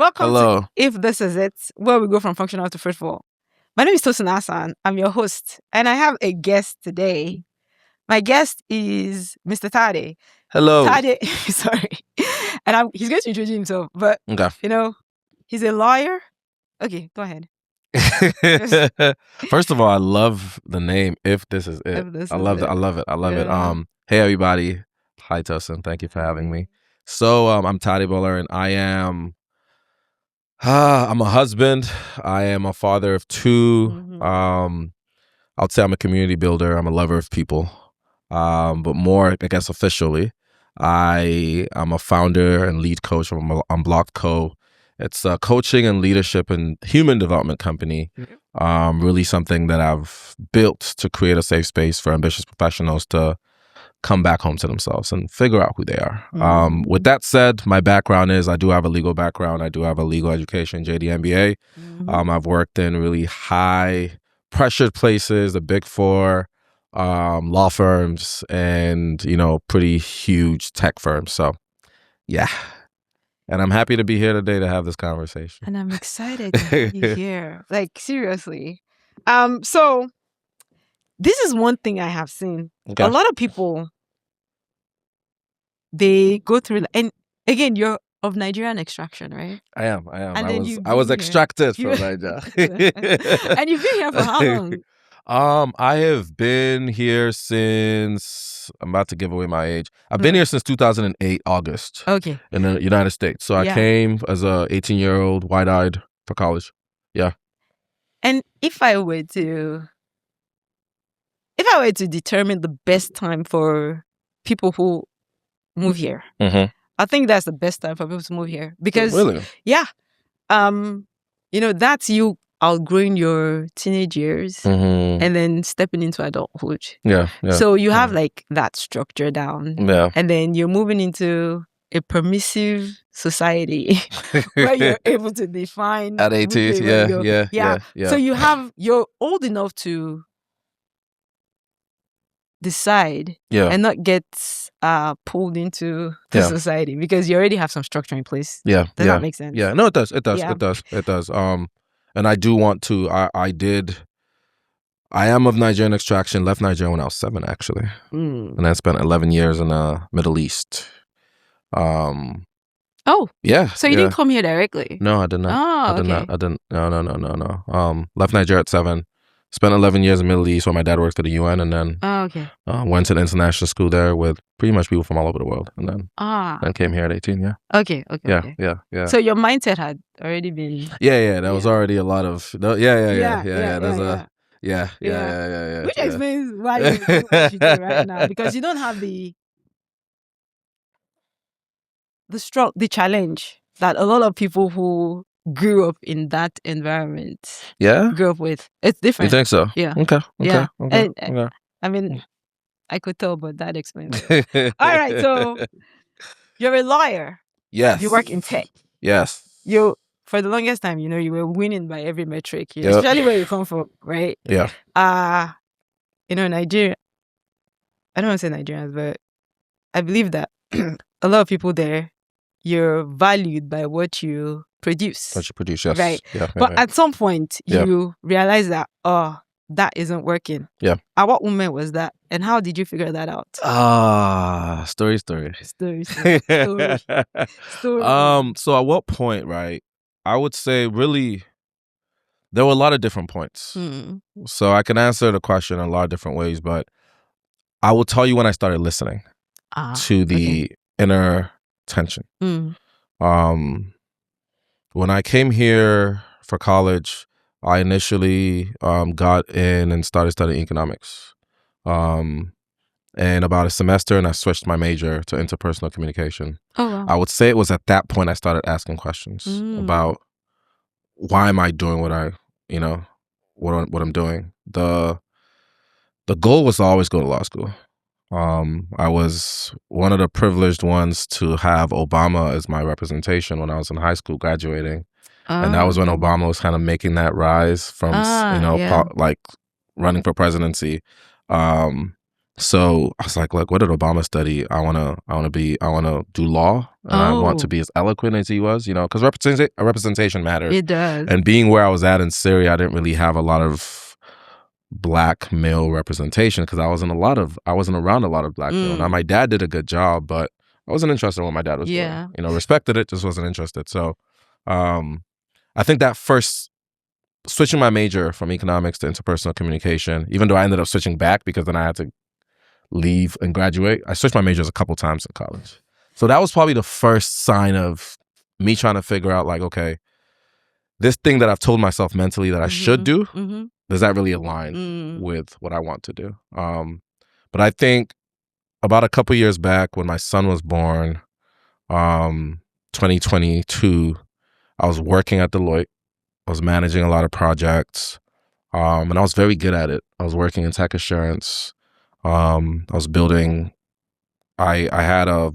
Welcome Hello. to If This Is It, where we go from functional to fruitful. My name is Tosin. I'm your host, and I have a guest today. My guest is Mr. Tade. Hello. Tade, sorry. And he's going to introduce himself, but, Okay. he's a lawyer. Okay, go ahead. First of all, I love the name If This Is It. I love it. Hey, everybody. Hi, Tosin. Thank you for having me. So I'm Tade Bolarin. I'm a husband. I am a father of two. Mm-hmm. I'd say I'm a community builder. I'm a lover of people. But more, I guess, officially, I am a founder and lead coach from Unblocked Co. It's a coaching and leadership and human development company. Really something that I've built to create a safe space for ambitious professionals to come back home to themselves and figure out who they are. With that said, my background is I do have a legal background. I do have a legal education, JD MBA. I've worked in really high pressured places, the Big Four, law firms, and, pretty huge tech firms. So, yeah. And I'm happy to be here today to have this conversation. And I'm excited to have you here. Like, seriously. So this is one thing I have seen. Okay. A lot of people, they go through, and again, you're of Nigerian extraction, right? I am. And I was extracted from Nigeria. And you've been here for how long? I have been here since, I'm about to give away my age. I've been here since 2008, August. Okay. In the United States. So I came as a 18-year-old, wide-eyed for college. Yeah. And if I were to determine the best time for people who move here, I think that's the best time for people to move here because, that's you outgrowing your teenage years and then stepping into adulthood. Yeah. So you have like that structure down. Yeah. And then you're moving into a permissive society where you're able to define at 18. Yeah. So you're old enough to decide and not get pulled into the society because you already have some structure in place. Does that make sense? Yeah, no, it does. It does. And I do want to. I am of Nigerian extraction. Left Nigeria when I was 7, actually, and I spent 11 years in the Middle East. Oh, yeah. So you didn't come here directly? No, I did not. Oh, I didn't. No. Left Nigeria at 7. Spent 11 years in the Middle East where my dad worked at the UN, and then went to the international school there with pretty much people from all over the world, and then came here at 18. Yeah. Okay. Yeah. So your mindset had already been. Yeah. That was already a lot of. Yeah. Which explains why you do what you do right now, because you don't have the challenge that a lot of people who grew up in that environment grew up with. It's different. You think so? Yeah. Okay. And, I mean, I could tell, but that explains it. All right, so you're a lawyer. Yes. You work in tech. Yes. For the longest time, you were winning by every metric, especially where you come from, right? Yeah. Nigeria, I don't want to say Nigerians, but I believe that a lot of people there, you're valued by what you produce. What you produce, yes. Right. Yeah, but at some point, you realize that, that isn't working. Yeah. At what moment was that? And how did you figure that out? Story. So at what point, right? I would say really, there were a lot of different points. So I can answer the question in a lot of different ways, but I will tell you when I started listening to the inner tension. When I came here for college, I initially got in and started studying economics. And about a semester, and I switched my major to interpersonal communication. Oh, wow. I would say it was at that point I started asking questions about why am I doing what I'm doing. The goal was to always go to law school. I was one of the privileged ones to have Obama as my representation when I was in high school graduating. And that was when Obama was kind of making that rise from, like running for presidency. So I was like, look, what did Obama study? I wanna do law, and I want to Oh, be as eloquent as he was, because representation matters. it does. And being where I was at in Syria, I didn't really have a lot of black male representation because I wasn't around a lot of black male. Now my dad did a good job, but I wasn't interested in what my dad was Yeah. doing. Respected it, just wasn't interested. So I think that first switching my major from economics to interpersonal communication, even though I ended up switching back because then I had to leave and graduate, I switched my majors a couple times in college. So that was probably the first sign of me trying to figure out, like, okay, this thing that I've told myself mentally that I should do, does that really align with what I want to do? But I think about a couple years back when my son was born, 2022, I was working at Deloitte. I was managing a lot of projects, and I was very good at it. I was working in tech assurance. I was building. I had a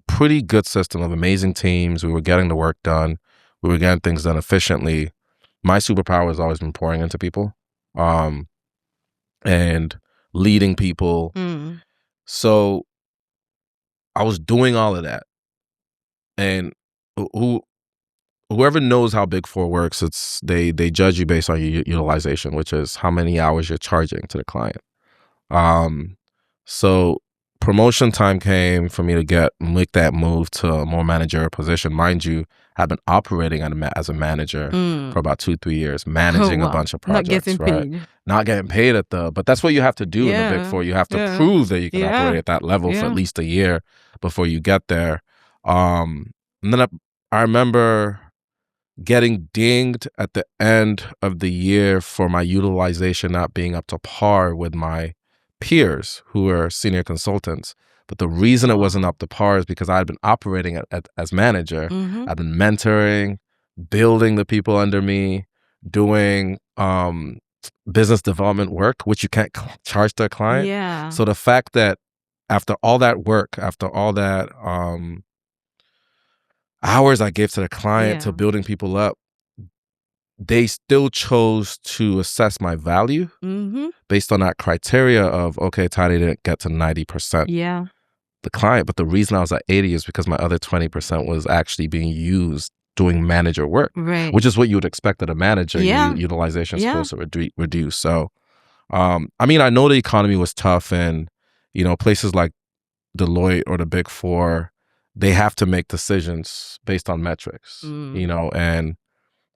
pretty good system of amazing teams. We were getting the work done. We were getting things done efficiently. My superpower has always been pouring into people, and leading people. So I was doing all of that, and whoever knows how Big Four works, they judge you based on your utilization, which is how many hours you're charging to the client. So promotion time came for me to make that move to a more managerial position. Mind you, I've been operating as a manager for about 2-3 years, managing a bunch of projects. Not getting right? paid. Not getting paid but that's what you have to do in the Big Four. You have to prove that you can operate at that level for at least a year before you get there. And then I remember getting dinged at the end of the year for my utilization not being up to par with my peers who were senior consultants. But the reason it wasn't up to par is because I had been operating as manager. I've been mentoring, building the people under me, doing business development work, which you can't charge to a client. Yeah. So the fact that after all that work, after all that hours I gave to the client to building people up, they still chose to assess my value based on that criteria of, okay, Tade didn't get to 90%. Yeah. The client, but the reason I was at 80 is because my other 20% was actually being used doing manager work, Right. which is what you would expect of a manager. Yeah. Utilization is supposed to reduce. So, I know the economy was tough, and places like Deloitte or the Big Four, they have to make decisions based on metrics. And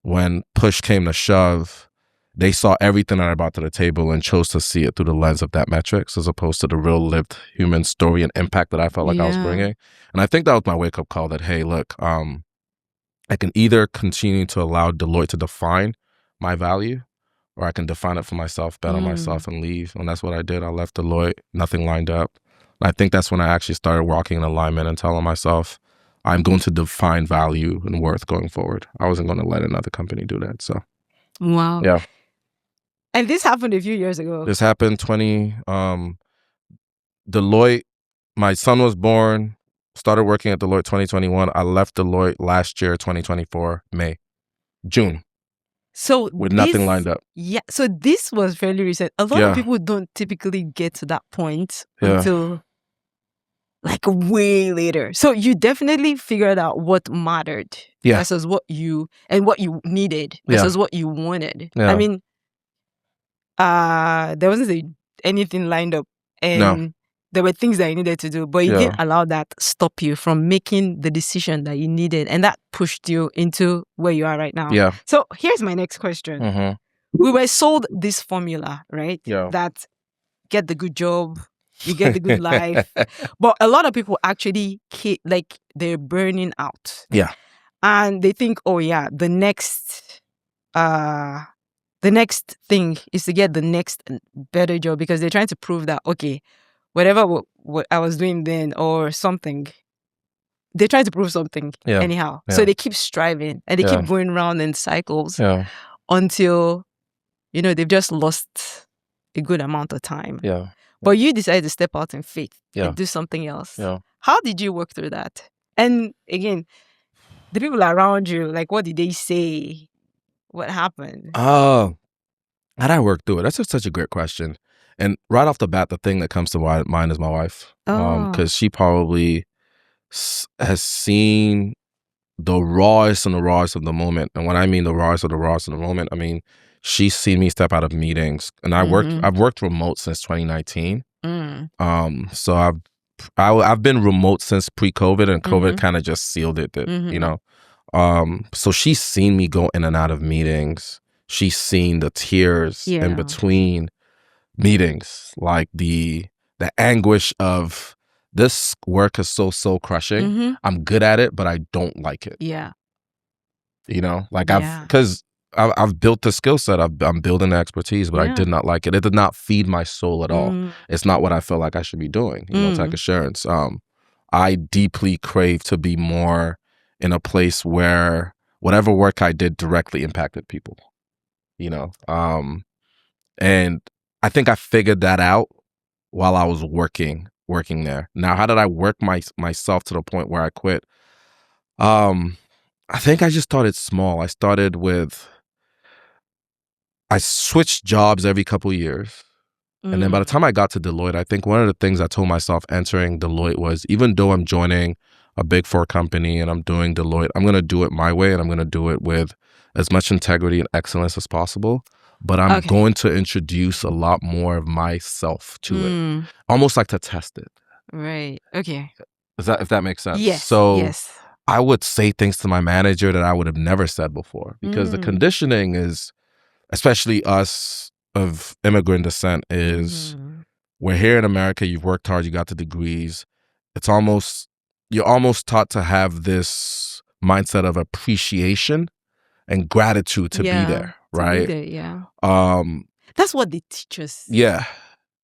when push came to shove, they saw everything that I brought to the table and chose to see it through the lens of that metrics as opposed to the real lived human story and impact that I felt like I was bringing. And I think that was my wake-up call that, hey, look, I can either continue to allow Deloitte to define my value, or I can define it for myself, bet on myself, and leave. And that's what I did. I left Deloitte, nothing lined up. And I think that's when I actually started walking in alignment and telling myself, I'm going to define value and worth going forward. I wasn't going to let another company do that. So, wow. Yeah. And this happened a few years ago. This happened Deloitte, my son was born, started working at Deloitte 2021. I left Deloitte last year, 2024, June. So with nothing lined up. Yeah. So this was fairly recent. A lot of people don't typically get to that point until like way later. So you definitely figured out what mattered versus what you needed versus what you wanted. Yeah. I mean, there wasn't anything lined up, and there were things that you needed to do, but you didn't allow that stop you from making the decision that you needed, and that pushed you into where you are right now. Yeah. So here's my next question. We were sold this formula, right? That get the good job, you get the good life. But a lot of people actually they're burning out. Yeah. And they think, oh yeah, the next thing is to get the next better job, because they're trying to prove that, okay, whatever what I was doing then or something, they're trying to prove something anyhow. So they keep striving and they keep going around in cycles until, they've just lost a good amount of time. But you decided to step out in faith and do something else. How did you work through that? And again, the people around you, like, what did they say? What happened? How'd I work through it? That's just such a great question. And right off the bat, the thing that comes to mind is my wife. Because she probably has seen the rawest and the rawest of the moment. And when I mean the rawest of the rawest of the moment, I mean, she's seen me step out of meetings. And I've worked remote since 2019. So I've been remote since pre-COVID, and COVID kind of just sealed it, you know. So she's seen me go in and out of meetings. She's seen the tears in between meetings, like the anguish of this work is so crushing. I'm good at it, but I don't like it. Yeah. You know, like because I've built the skill set. I'm building the expertise, but I did not like it. It did not feed my soul at all. It's not what I felt like I should be doing. You know, tech assurance. I deeply crave to be more in a place where whatever work I did directly impacted people. You know, and I think I figured that out while I was working there. Now, how did I work myself to the point where I quit? I think I just started small. I switched jobs every couple of years. And then by the time I got to Deloitte, I think one of the things I told myself entering Deloitte was, even though I'm joining a Big Four company and I'm doing Deloitte, I'm going to do it my way, and I'm going to do it with as much integrity and excellence as possible. But I'm going to introduce a lot more of myself to it, almost like to test it. Right. Okay. If that makes sense? Yes. So yes. I would say things to my manager that I would have never said before, because the conditioning is, especially us of immigrant descent, is we're here in America, you've worked hard, you got the degrees. You're almost taught to have this mindset of appreciation and gratitude to be there, right? To be there, that's what they teach us. Yeah.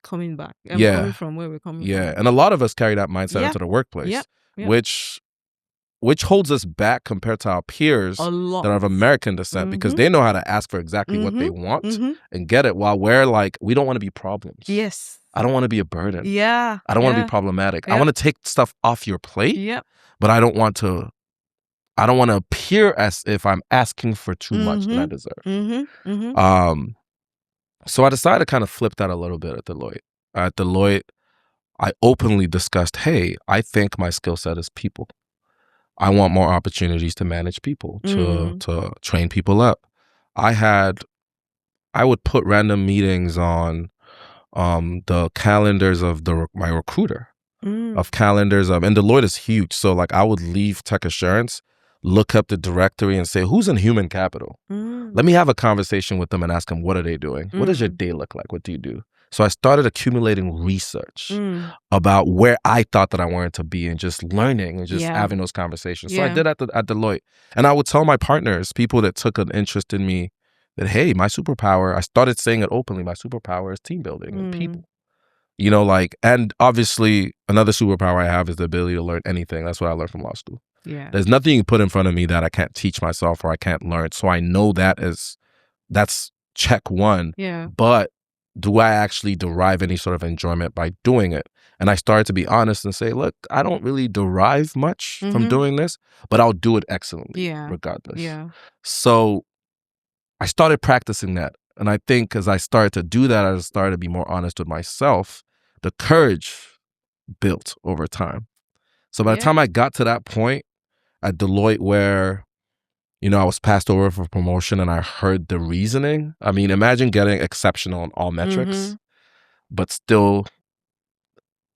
Coming back. Coming from where we're coming from. Yeah. And a lot of us carry that mindset into the workplace, which holds us back compared to our peers that are of American descent, because they know how to ask for exactly what they want and get it, while we're like, we don't want to be problems. Yes. I don't want to be a burden. Yeah. I don't want to be problematic. I want to take stuff off your plate, but I don't want to appear as if I'm asking for too much than I deserve. So I decided to kind of flip that a little bit at Deloitte. At Deloitte, I openly discussed, hey, I think my skill set is people. I want more opportunities to manage people, to train people up. I would put random meetings on the calendars of my recruiter, of calendars of, and Deloitte is huge. So like I would leave tech assurance, look up the directory and say, who's in human capital? Let me have a conversation with them and ask them, what are they doing? What does your day look like? What do you do? So I started accumulating research about where I thought that I wanted to be, and just learning and just having those conversations. So I did at Deloitte. And I would tell my partners, people that took an interest in me, that, hey, my superpower, I started saying it openly, my superpower is team building and people. You know, like, and obviously another superpower I have is the ability to learn anything. That's what I learned from law school. Yeah. There's nothing you can put in front of me that I can't teach myself or I can't learn. So I know that's check one. Yeah. But do I actually derive any sort of enjoyment by doing it? And I started to be honest and say, look, I don't really derive much from doing this, but I'll do it excellently regardless. Yeah. So I started practicing that. And I think as I started to do that, I started to be more honest with myself. The courage built over time. So by the time I got to that point at Deloitte where, you know, I was passed over for promotion and I heard the reasoning. I mean, imagine getting exceptional on all metrics, but still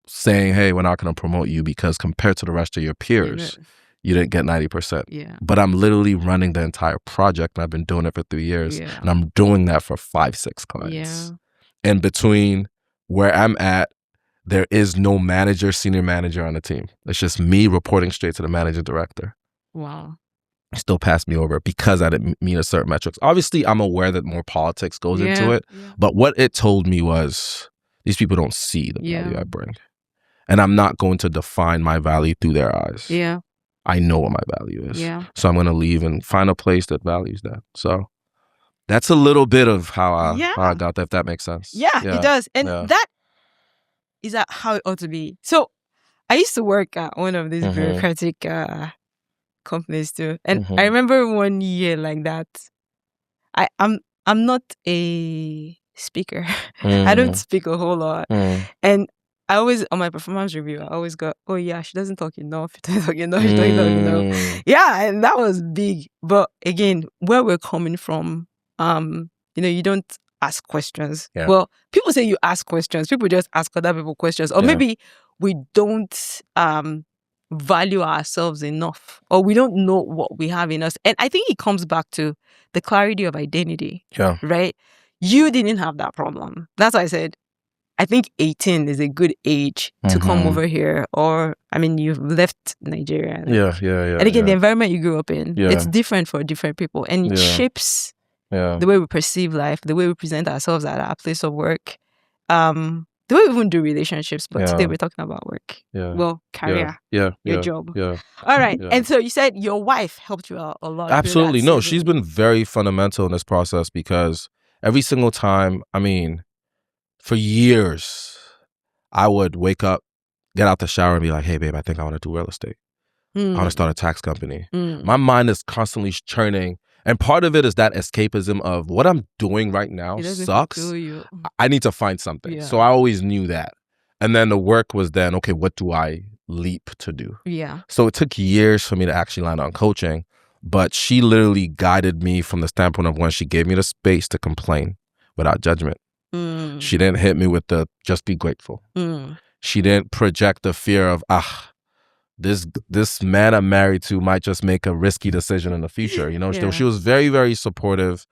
saying, hey, we're not going to promote you because compared to the rest of your peers, you didn't get 90%. Yeah. But I'm literally running the entire project, and I've been doing it for 3 years. Yeah. And I'm doing that for 5-6 clients. Yeah. And between where I'm at, there is no manager, senior manager on the team. It's just me reporting straight to the manager director. Wow. Still passed me over because I didn't meet a certain metrics. Obviously, I'm aware that more politics goes into it. Yeah. But what it told me was, these people don't see the value I bring. And I'm not going to define my value through their eyes. Yeah. I know what my value is. Yeah. So I'm going to leave and find a place that values that. So that's a little bit of how I got that, if that makes sense. Yeah, it does. And that is how it ought to be. So I used to work at one of these bureaucratic companies too. And I remember one year like that. I'm not a speaker. I don't speak a whole lot. And I always, on my performance review, I always go, oh yeah, she doesn't talk enough. She doesn't talk enough. She doesn't talk enough. Yeah, and that was big. But again, where we're coming from, you don't ask questions. Yeah. Well, people say you ask questions. People just ask other people questions. Or maybe we don't value ourselves enough, or we don't know what we have in us. And I think it comes back to the clarity of identity. Yeah. Right? You didn't have that problem. That's why I said, I think 18 is a good age to come over here. Or, I mean, you've left Nigeria. Yeah. And again, the environment you grew up in, it's different for different people. And it shapes the way we perceive life, the way we present ourselves at our place of work, the way we even do relationships. But today we're talking about work. Yeah. Well, career. Your job. Yeah. All right. Yeah. And so you said your wife helped you out a lot. Absolutely. No, she's been very fundamental in this process, because every single time, I mean, for years, I would wake up, get out the shower and be like, hey, babe, I think I want to do real estate. I want to start a tax company. My mind is constantly churning. And part of it is that escapism of what I'm doing right now sucks. I need to find something. Yeah. So I always knew that. And then the work was then, okay, what do I leap to do? Yeah. So it took years for me to actually land on coaching. But she literally guided me from the standpoint of when she gave me the space to complain without judgment. She didn't hit me with the just be grateful. She didn't project the fear of, this man I'm married to might just make a risky decision in the future. You know, she was very, very supportive.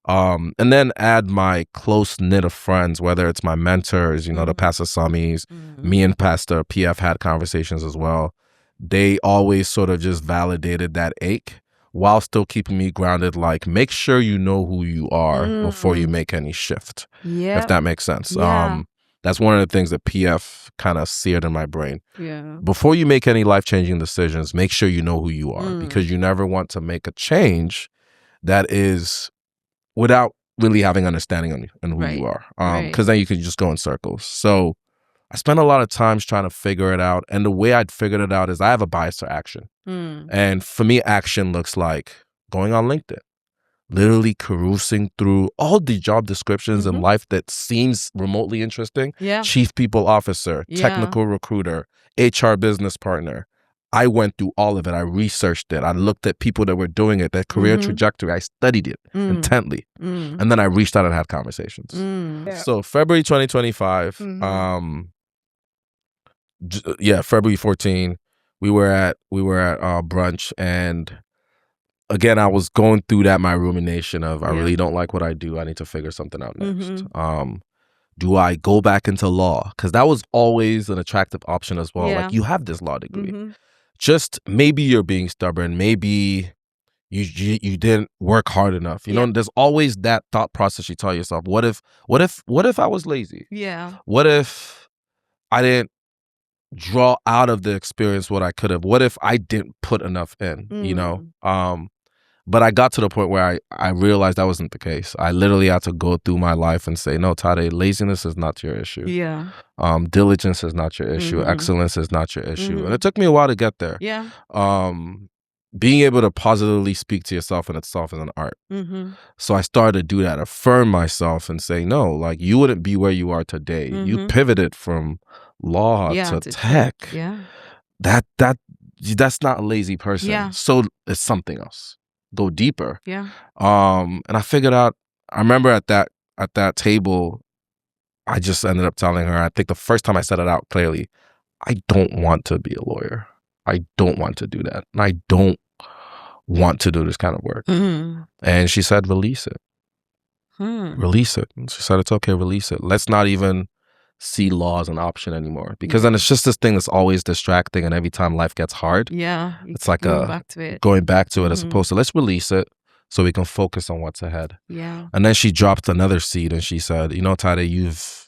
And then add my close knit of friends, whether it's my mentors, the Pastor Samis, me and Pastor PF had conversations as well. They always sort of just validated that ache while still keeping me grounded. Like, make sure you know who you are before you make any shift. Yeah, if that makes sense. Yeah. That's one of the things that PF kind of seared in my brain. Yeah. Before you make any life-changing decisions, make sure you know who you are, because you never want to make a change that is without really having understanding on who you are. Because then you could just go in circles. So I spent a lot of times trying to figure it out. And the way I'd figured it out is I have a bias to action. And for me, action looks like going on LinkedIn, literally perusing through all the job descriptions in life that seems remotely interesting. Yeah. Chief people officer, technical recruiter, HR business partner. I went through all of it. I researched it. I looked at people that were doing it, their career trajectory. I studied it intently. And then I reached out and had conversations. So February 2025, February 14, we were at brunch, and again, I was going through my rumination of, I really don't like what I do. I need to figure something out next. Do I go back into law? Because that was always an attractive option as well. Like, you have this law degree. Just maybe you're being stubborn. Maybe you didn't work hard enough. You know, there's always that thought process you tell yourself. What if I was lazy? Yeah. What if I didn't draw out of the experience what I could have? What if I didn't put enough in? You know? But I got to the point where I realized that wasn't the case. I literally had to go through my life and say, no, Tade, laziness is not your issue. Yeah. Diligence is not your issue. Excellence is not your issue. And it took me a while to get there. Yeah. Being able to positively speak to yourself in itself is an art. So I started to do that, affirm myself and say, no, like, you wouldn't be where you are today. You pivoted from law to tech. Yeah. That's not a lazy person. Yeah. So it's something else. Go deeper. Yeah. And I figured out, I remember at that table, I just ended up telling her, I think the first time I said it out clearly, I don't want to be a lawyer. I don't want to do that. And I don't want to do this kind of work. And she said, release it. Release it. And she said, it's okay, release it. Let's not even see law as an option anymore, because then it's just this thing that's always distracting, and every time life gets hard, it's like going back to it as opposed to, let's release it so we can focus on what's ahead. Yeah. And then she dropped another seed and she said, you know, Tade, you've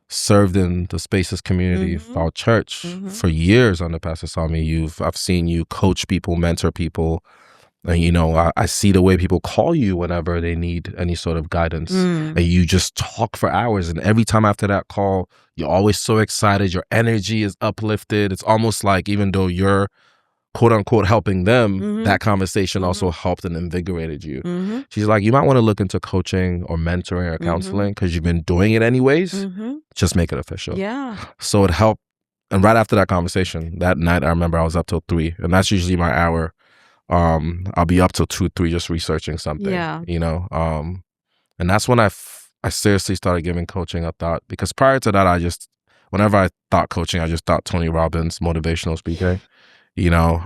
served in the Spaces community of our church for years under Pastor Sami. I've seen you coach people, mentor people. And, you know, I see the way people call you whenever they need any sort of guidance. And you just talk for hours. And every time after that call, you're always so excited. Your energy is uplifted. It's almost like, even though you're quote unquote helping them, that conversation also helped and invigorated you. She's like, you might want to look into coaching or mentoring or counseling because you've been doing it anyways. Just make it official. Yeah. So it helped. And right after that conversation, that night, I remember I was up till 3, and that's usually my hour. I'll be up till 2, 3 just researching something, you know? And that's when I seriously started giving coaching a thought, because prior to that, whenever I thought coaching, I just thought Tony Robbins, motivational speaker, you know,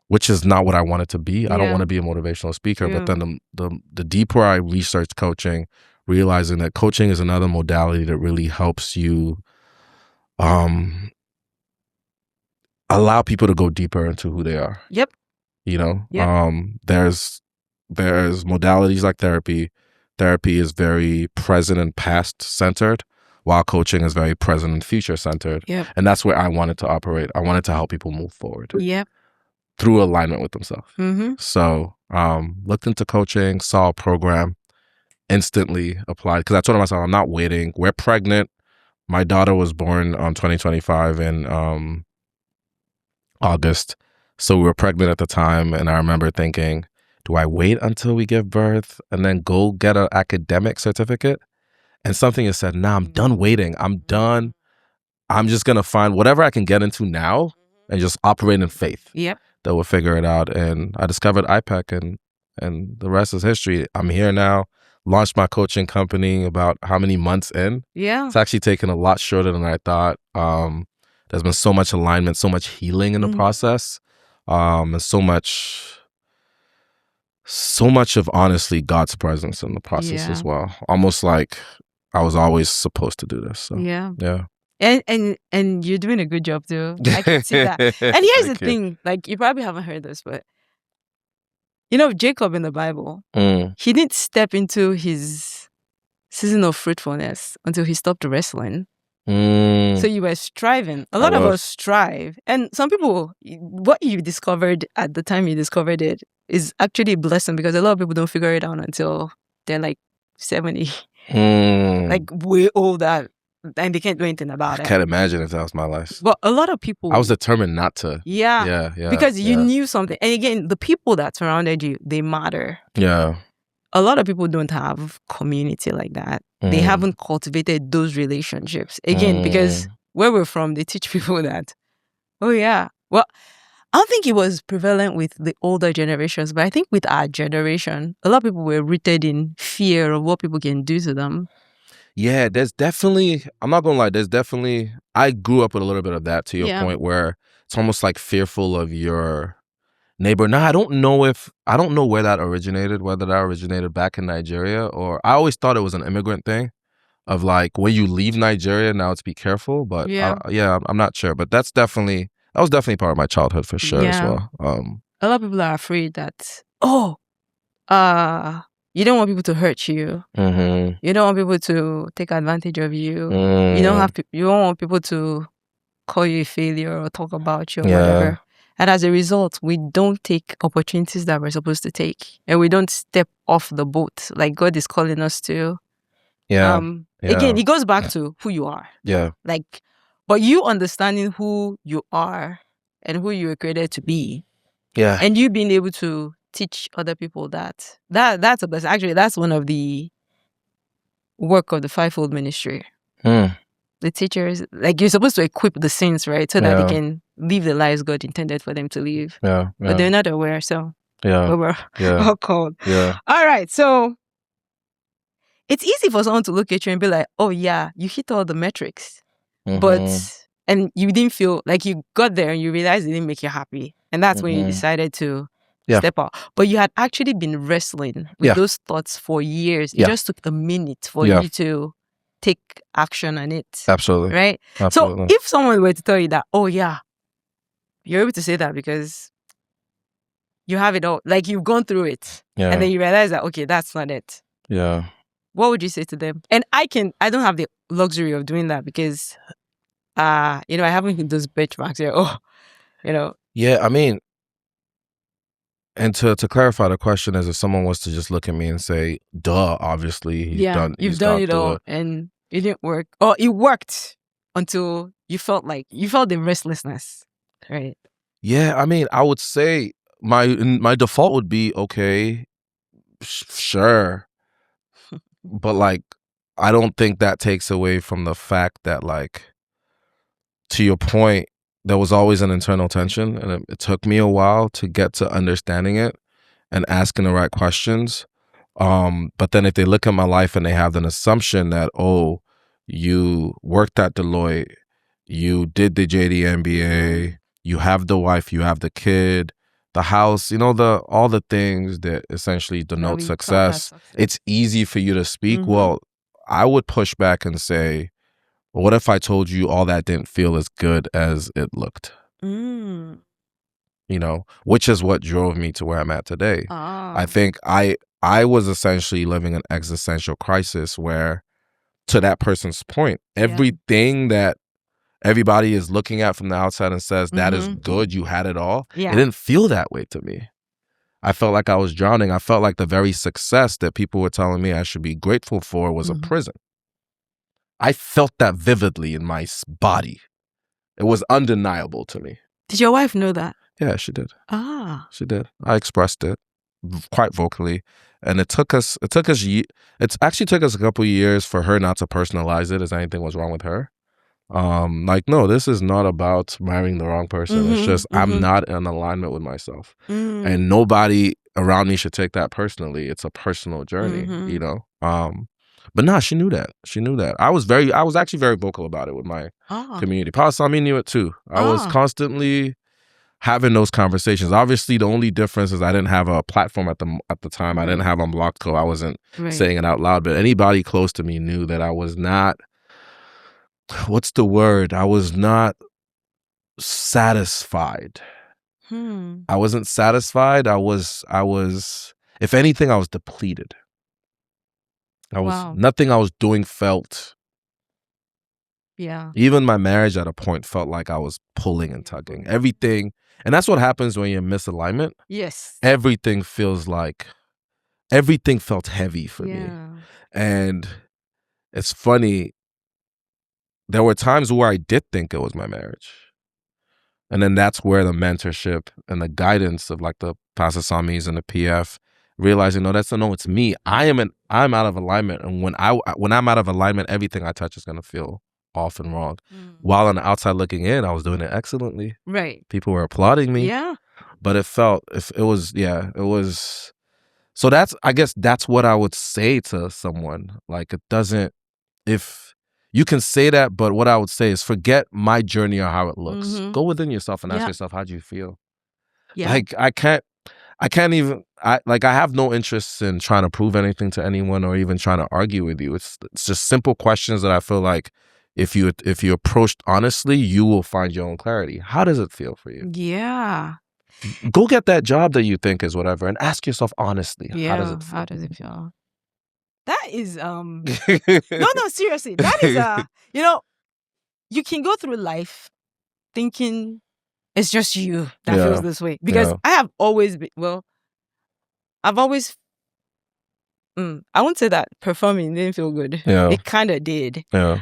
which is not what I wanted to be. I don't want to be a motivational speaker, but then the deeper I researched coaching, realizing that coaching is another modality that really helps you allow people to go deeper into who they are. Yep. You know, there's modalities like therapy. Therapy is very present and past centered, while coaching is very present and future centered. Yep. And that's where I wanted to operate. I wanted to help people move forward. Yep. Through alignment with themselves. So looked into coaching, saw a program, instantly applied, because I told myself, I'm not waiting. We're pregnant. My daughter was born on 2025 in August. So we were pregnant at the time. And I remember thinking, do I wait until we give birth and then go get an academic certificate? And something has said, nah, I'm done waiting. I'm done. I'm just going to find whatever I can get into now and just operate in faith. Yep. That we'll figure it out. And I discovered IPEC, and the rest is history. I'm here now. Launched my coaching company about how many months in? Yeah. It's actually taken a lot shorter than I thought. There's been so much alignment, so much healing in the process, and so much of, honestly, God's presence in the process as well. Almost like I was always supposed to do this. So, yeah. And you're doing a good job too. I can see that. And here's the thing, like, you probably haven't heard this, but you know, Jacob in the Bible, he didn't step into his season of fruitfulness until he stopped wrestling. So you were striving. A lot of us strive. And some people, what you discovered at the time you discovered it is actually a blessing, because a lot of people don't figure it out until they're like 70. Like way older, and they can't do anything about it. I can't imagine if that was my life. But a lot of people... I was determined not to. Yeah. Because you knew something. And again, the people that surrounded you, they matter. Yeah. A lot of people don't have community like that. They haven't cultivated those relationships. Again, because where we're from, they teach people that, oh yeah. Well, I don't think it was prevalent with the older generations, but I think with our generation, a lot of people were rooted in fear of what people can do to them. Yeah, there's definitely, I'm not going to lie, I grew up with a little bit of that, to your point, where it's almost like fearful of your neighbor. Now, I don't know where that originated, whether that originated back in Nigeria, or I always thought it was an immigrant thing of like, when you leave Nigeria, now it's be careful. But I'm not sure. But that was definitely part of my childhood for sure as well. A lot of people are afraid that, you don't want people to hurt you. You don't want people to take advantage of you. You don't want people to call you a failure or talk about you or whatever. And as a result, we don't take opportunities that we're supposed to take. And we don't step off the boat like God is calling us to. Again, it goes back to who you are. Yeah. Like, but you understanding who you are and who you were created to be. Yeah. And you being able to teach other people that's a blessing. Actually, that's one of the work of the fivefold ministry. The teachers, like, you're supposed to equip the saints, right? So that they can live the lives God intended for them to live. But they're not aware, so we're all called. All right, so it's easy for someone to look at you and be like, oh yeah, you hit all the metrics. And you didn't feel like you got there and you realized it didn't make you happy. And that's when you decided to step out. But you had actually been wrestling with those thoughts for years. It just took a minute for you to take action on it. Absolutely. Right? Absolutely. So if someone were to tell you that, oh yeah, you're able to say that because you have it all. Like, you've gone through it. And then you realize that, okay, that's not it. Yeah. What would you say to them? And I don't have the luxury of doing that because, I haven't hit those benchmarks here. Yeah, I mean, and to clarify the question is, if someone was to just look at me and say, duh, obviously he's done it all and it didn't work. Or it worked until you felt the restlessness, right? Yeah, I mean, I would say my default would be okay, sure, but like I don't think that takes away from the fact that, like, to your point, there was always an internal tension, and it took me a while to get to understanding it and asking the right questions. But then if they look at my life and they have an assumption that, oh, you worked at Deloitte, you did the JD MBA, you have the wife, you have the kid, the house, all the things that essentially denote success. It's easy for you to speak. Well, I would push back and say, well, what if I told you all that didn't feel as good as it looked? Which is what drove me to where I'm at today. I think I was essentially living an existential crisis where, to that person's point, everything that everybody is looking at from the outside and says that is good, you had it all. It didn't feel that way to me. I felt like I was drowning. I felt like the very success that people were telling me I should be grateful for was a prison. I felt that vividly in my body. It was undeniable to me. Did your wife know that? Yeah, she did. She did. I expressed it quite vocally. And it actually took us a couple of years for her not to personalize it as anything was wrong with her. No, this is not about marrying the wrong person. It's just I'm not in alignment with myself. And nobody around me should take that personally. It's a personal journey, But nah, she knew that. She knew that. I was actually very vocal about it with my community. Palasami knew it too. I was constantly having those conversations. Obviously, the only difference is I didn't have a platform at the time. I didn't have Unblocked Co. I wasn't saying it out loud, but anybody close to me knew that I was not, what's the word? I was not satisfied. I wasn't satisfied. I was, if anything, I was depleted. Nothing I was doing felt. Yeah. Even my marriage at a point felt like I was pulling and tugging. Everything. And that's what happens when you're in misalignment. Yes. Everything felt heavy for me. And it's funny. There were times where I did think it was my marriage. And then that's where the mentorship and the guidance of like the Pasasamis and the PF, realizing, it's me. I'm out of alignment. And when I'm out of alignment, everything I touch is going to feel off and wrong. While on the outside looking in, I was doing it excellently. Right. People were applauding me. Yeah. But it was. So I guess that's what I would say to someone. Like, if you can say that, but what I would say is forget my journey or how it looks. Go within yourself and ask yourself, how do you feel? Yeah. Like, I can't even, I have no interest in trying to prove anything to anyone or even trying to argue with you. It's just simple questions that I feel like if you approached honestly, you will find your own clarity. How does it feel for you? Yeah. Go get that job that you think is whatever and ask yourself honestly, how does it feel? How does it feel? That is no, seriously. That is you can go through life thinking it's just you that feels this way. Because I have always been, I won't say that performing didn't feel good. Yeah. It kind of did. Yeah.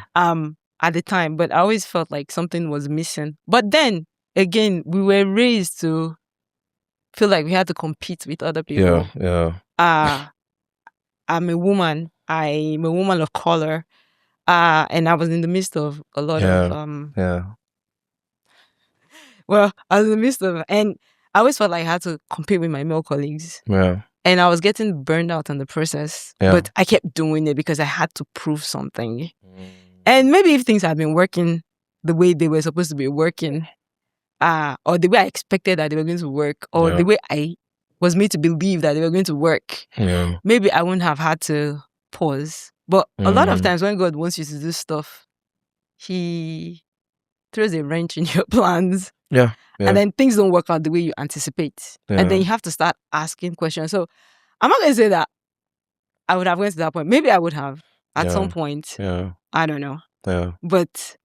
At the time, but I always felt like something was missing. But then again, we were raised to feel like we had to compete with other people. Yeah. I'm a woman. I'm a woman of color. And I was in the midst of a lot of Well, I was in the midst of, and I always felt like I had to compete with my male colleagues. Yeah. And I was getting burned out in the process. Yeah. But I kept doing it because I had to prove something. And maybe if things had been working the way they were supposed to be working, or the way I expected that they were going to work, or the way I was made to believe that they were going to work, maybe I wouldn't have had to pause. But a lot of times when God wants you to do stuff, He throws a wrench in your plans. Yeah. And then things don't work out the way you anticipate. And then you have to start asking questions. So I'm not going to say that I would have gone to that point. Maybe I would have at some point. Yeah. I don't know. Yeah. But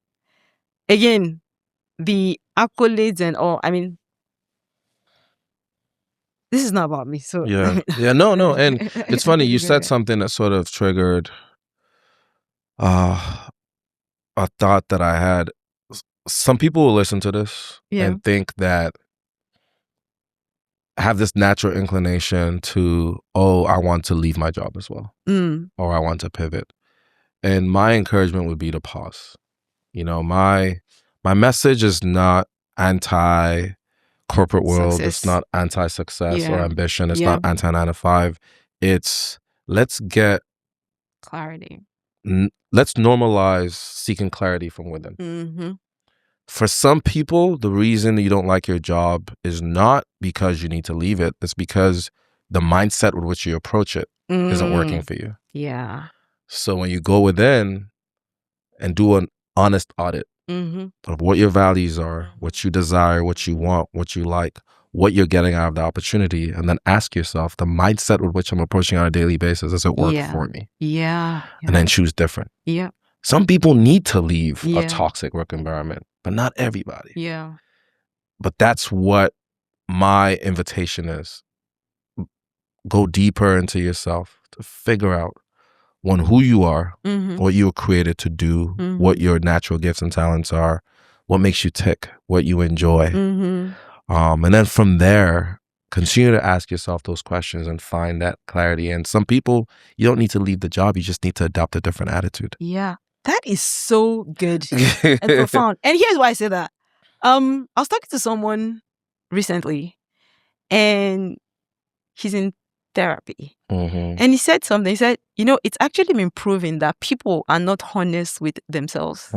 again, the accolades and all, I mean, this is not about me. So no. And it's funny, you said something that sort of triggered a thought that I had. Some people will listen to this and think that have this natural inclination to, I want to leave my job as well, or I want to pivot. And my encouragement would be to pause. My message is not anti-corporate world. Success. It's not anti-success or ambition. It's not anti-9 to 5. It's let's get clarity. Let's normalize seeking clarity from within. Mm-hmm. For some people, the reason you don't like your job is not because you need to leave it. It's because the mindset with which you approach it isn't working for you. Yeah. So when you go within and do an honest audit of what your values are, what you desire, what you want, what you like, what you're getting out of the opportunity, and then ask yourself, the mindset with which I'm approaching on a daily basis, does it work for me? Yeah. And then choose different. Yeah. Some people need to leave a toxic work environment, but not everybody. Yeah. But that's what my invitation is. Go deeper into yourself to figure out, one, who you are, what you were created to do, what your natural gifts and talents are, what makes you tick, what you enjoy. And then from there, continue to ask yourself those questions and find that clarity. And some people, you don't need to leave the job. You just need to adopt a different attitude. Yeah. That is so good and profound. And here's why I say that. I was talking to someone recently, and he's in therapy. And he said something. He said, it's actually been proven that people are not honest with themselves.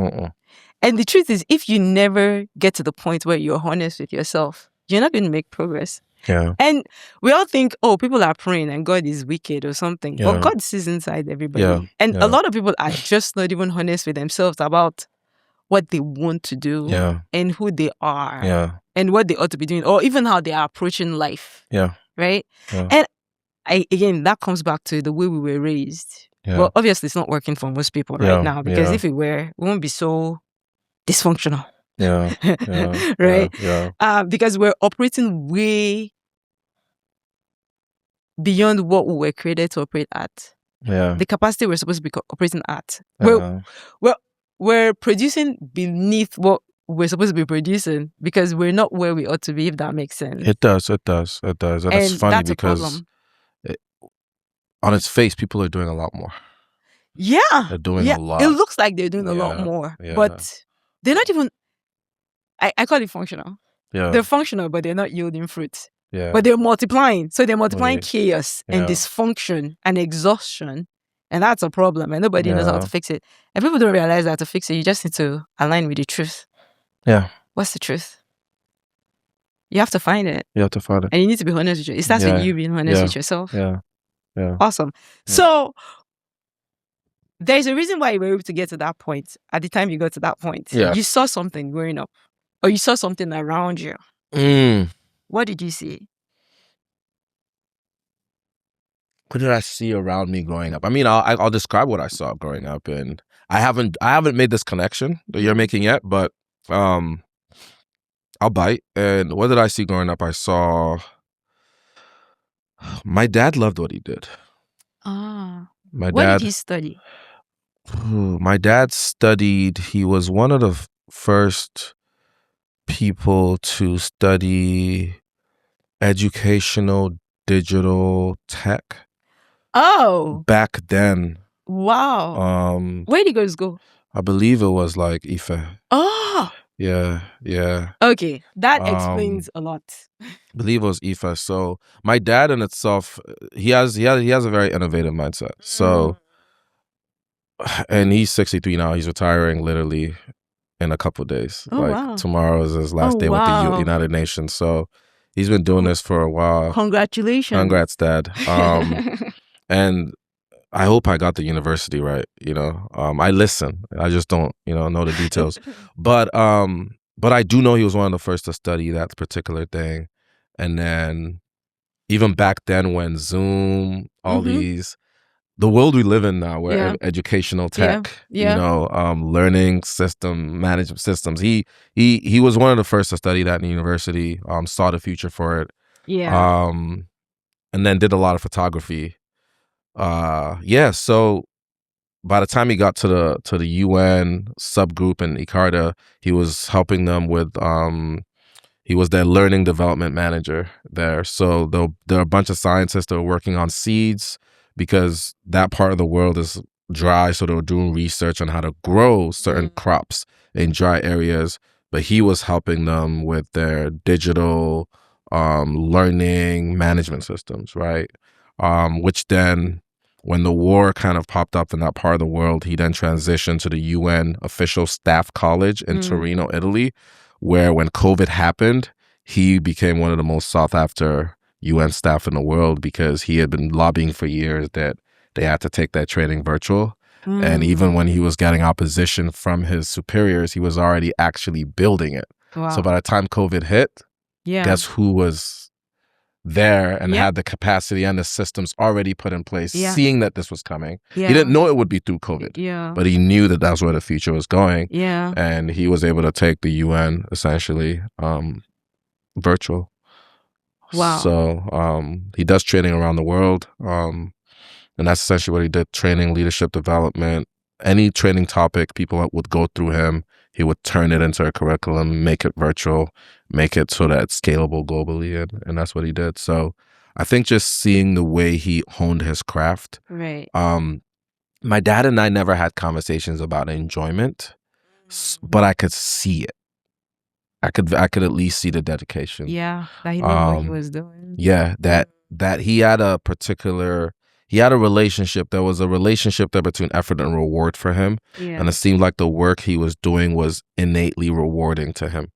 And the truth is, if you never get to the point where you're honest with yourself, you're not going to make progress. Yeah. And we all think, people are praying and God is wicked or something. But God sees inside everybody. And a lot of people are just not even honest with themselves about what they want to do and who they are and what they ought to be doing, or even how they are approaching life. Right? And again, that comes back to the way we were raised. Well, obviously, it's not working for most people right now, because if it were, we won't be so dysfunctional. Right? Because we're operating way beyond what we were created to operate at. The capacity we're supposed to be operating at. We're producing beneath what we're supposed to be producing, because we're not where we ought to be, if that makes sense. It does. And it's funny because on its face, people are doing a lot more. Yeah. They're doing a lot. It looks like they're doing a lot more. But they're not even, I call it functional. They're functional, but they're not yielding fruit. But they're multiplying. So they're multiplying chaos and dysfunction and exhaustion. And that's a problem. And nobody knows how to fix it. And people don't realize that to fix it, you just need to align with the truth. What's the truth? You have to find it. And you need to be honest with you. It starts with you being honest with yourself. Awesome. So there's a reason why you were able to get to that point. At the time you got to that point, you saw something growing up, or you saw something around you. What did you see? What did I see around me growing up? I mean, I'll describe what I saw growing up, and I haven't made this connection that you're making yet, but I'll bite. And what did I see growing up? I saw my dad loved what he did. What did he study? My dad studied. He was one of the first people to study educational digital tech. Oh. Back then. Wow. Where did he go to school? I believe it was like Ife. Oh. Yeah. Okay, that explains a lot. I believe it was Ife. So my dad in itself, he has a very innovative mindset. So, and he's 63 now. He's retiring literally in a couple of days. Tomorrow is his last day with the United Nations. So he's been doing this for a while. Congratulations. Congrats, Dad. And I hope I got the university right. I listen. I just don't, know the details. But I do know he was one of the first to study that particular thing. And then even back then when Zoom, all these, the world we live in now, where educational tech, learning system, management systems, he was one of the first to study that in university, saw the future for it. And then did a lot of photography. So by the time he got to the UN subgroup in Icarta, he was helping them with He was their learning development manager there. So there are a bunch of scientists that were working on seeds because that part of the world is dry. So they were doing research on how to grow certain crops in dry areas. But he was helping them with their digital learning management systems, right? Which then, when the war kind of popped up in that part of the world, he then transitioned to the UN official staff college in Torino, Italy, where when COVID happened, he became one of the most sought after UN staff in the world because he had been lobbying for years that they had to take that training virtual. And even when he was getting opposition from his superiors, he was already actually building it. Wow. So by the time COVID hit, guess who was there and had the capacity and the systems already put in place, seeing that this was coming. He didn't know it would be through COVID, but he knew that that's where the future was going. And he was able to take the UN essentially virtual. Wow. So he does training around the world. And that's essentially what he did: training, leadership development, any training topic people would go through him. He would turn it into a curriculum, make it virtual, make it so that it's scalable globally. And that's what he did. So I think just seeing the way he honed his craft. Right. My dad and I never had conversations about enjoyment, but I could see it. I could at least see the dedication. Yeah, that he knew what he was doing. Yeah, that he had a relationship. There was a relationship there between effort and reward for him. Yeah. And it seemed like the work he was doing was innately rewarding to him.